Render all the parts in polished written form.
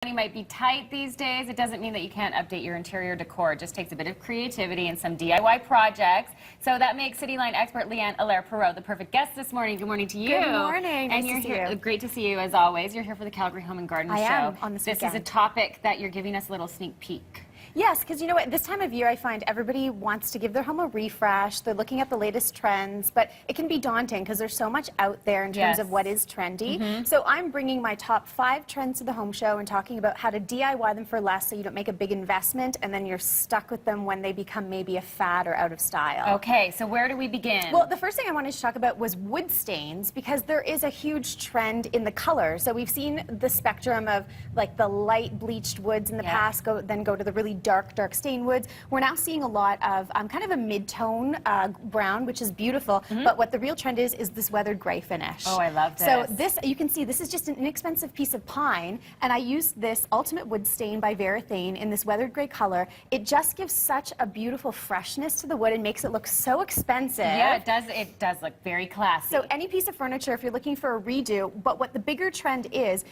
Money might be tight these days. It doesn't mean that you can't update your interior decor. It just takes a bit of creativity and some DIY projects. So that makes Cityline expert Leigh-Ann Allaire Perrault the perfect guest this morning. Good morning to you. Good morning. And nice you're to here. see you. Great to see you as always. You're here for the Calgary Home and Garden Show. I am on this This weekend. is a topic that you're giving us a little sneak peek. Yes, because you know what, this time of year I find everybody wants to give their home a refresh. They're looking at the latest trends, but it can be daunting because there's so much out there in terms of what is trendy. So I'm bringing my top 5 trends to the home show and talking about how to DIY them for less so you don't make a big investment and then you're stuck with them when they become maybe a fad or out of style. Okay, so where do we begin? Well, the first thing I wanted to talk about was wood stains because there is a huge trend in the color. So we've seen the spectrum of like the light bleached woods in the past then go to the really dark stained woods. We're now seeing a lot of kind of a mid-tone brown, which is beautiful, but what the real trend is this weathered gray finish. Oh, I love this. So this, you can see, this is just an inexpensive piece of pine, and I used this Ultimate Wood Stain by Varathane in this weathered gray color. It just gives such a beautiful freshness to the wood and makes it look so expensive. Yeah, it does look very classy. So any piece of furniture, if you're looking for a redo, but what the bigger trend is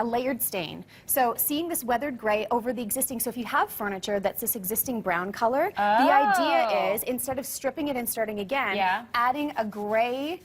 layered stain. So seeing this weathered gray over the existing, so if you have furniture that's this existing brown color, the idea is instead of stripping it and starting again, adding a gray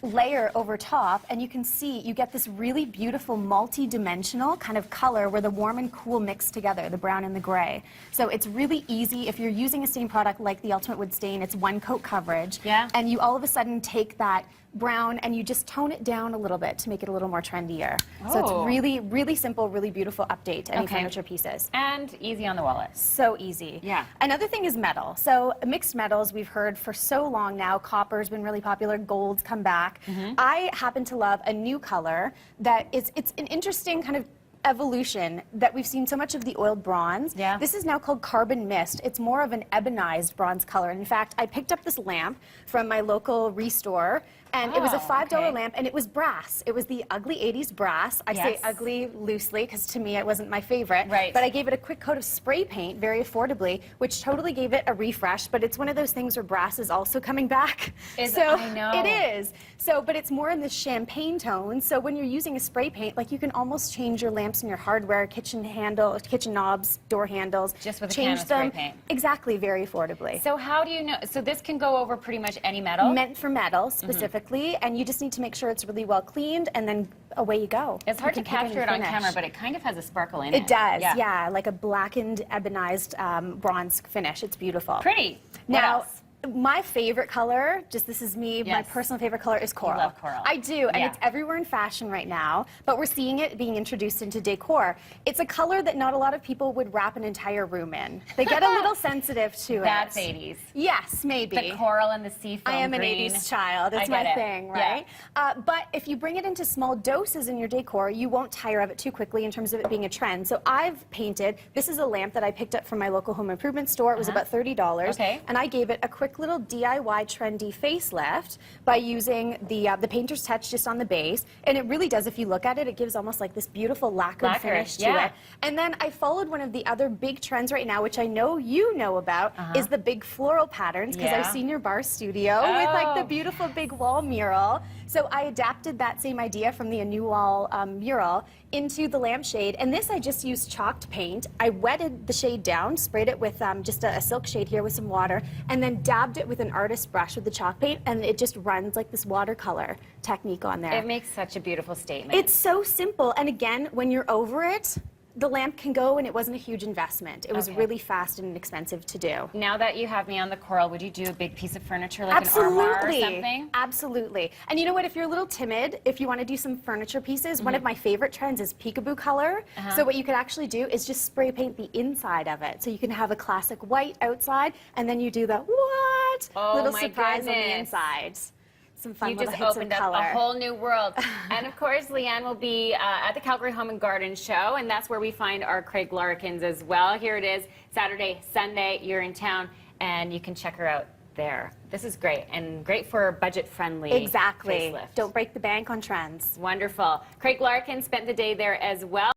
layer over top, and you can see you get this really beautiful multi-dimensional kind of color where the warm and cool mix together, the brown and the gray. So it's really easy if you're using a stain product like the Ultimate Wood Stain. It's one coat coverage, and you all of a sudden take that brown and you just tone it down a little bit to make it a little more trendier. So it's really, really simple, really beautiful update to any furniture pieces. And easy on the wallet. So easy. Yeah. Another thing is metal. So mixed metals we've heard for so long now. Copper's been really popular. Gold's come back. I happen to love a new color that it's an interesting kind of evolution that we've seen so much of the oiled bronze. This is now called Carbon Mist. It's more of an ebonized bronze color. And in fact, I picked up this lamp from my local restore, and it was a $5 lamp, and it was brass. It was the ugly 80s brass. I say ugly loosely because to me it wasn't my favorite. But I gave it a quick coat of spray paint very affordably, which totally gave it a refresh. But it's one of those things where brass is also coming back. I know. It is. So, but it's more in the champagne tone. So when you're using a spray paint, like you can almost change your lamps and your hardware, kitchen handle, kitchen knobs, door handles. Just with a can of spray paint. Exactly, very affordably. So how do you know? So this can go over pretty much any metal? Meant for metal specifically, and you just need to make sure it's really well cleaned, and then away you go. It's hard to capture it on camera, but it kind of has a sparkle in it. It does, yeah, like a blackened, ebonized bronze finish. It's beautiful. Pretty. Now, my favorite color, just this is me, my personal favorite color is coral. You love coral. I do, and it's everywhere in fashion right now, but we're seeing it being introduced into decor. It's a color that not a lot of people would wrap an entire room in. They get a little sensitive to it. That's 80s. Yes, maybe. The coral and the seafoam I am an green. 80s child. It's my thing, right? But if you bring it into small doses in your decor, you won't tire of it too quickly in terms of it being a trend. So I've painted, this is a lamp that I picked up from my local home improvement store. It was about $30. And I gave it a quick little DIY trendy facelift by using the painter's touch just on the base, and it really does, if you look at it, it gives almost like this beautiful lacquered finish to it. And then I followed one of the other big trends right now, which I know you know about, is the big floral patterns, because I've seen your bar studio with like the beautiful big wall mural. So I adapted that same idea from the new wall mural into the lampshade, and this I just used chalked paint. I wetted the shade down, sprayed it with just a silk shade here with some water, and then dabbed it with an artist brush with the chalk paint, and it just runs like this watercolor technique on there. It makes such a beautiful statement. It's so simple, and again, when you're over it, the lamp can go, and it wasn't a huge investment. It was really fast and inexpensive to do. Now that you have me on the coral, would you do a big piece of furniture like an armoire or something? Absolutely. And you know what? If you're a little timid, if you want to do some furniture pieces, one of my favorite trends is Peekaboo color. So what you could actually do is just spray paint the inside of it. So you can have a classic white outside, and then you do the little surprise on the inside. Some fun you just opened up a whole new world. And of course, Leigh-Ann will be at the Calgary Home and Garden Show, and that's where we find our Craig Larkins as well. Here it is, Saturday, Sunday, you're in town, and you can check her out there. This is great, and great for budget-friendly facelift. Don't break the bank on trends. Wonderful. Craig Larkins spent the day there as well.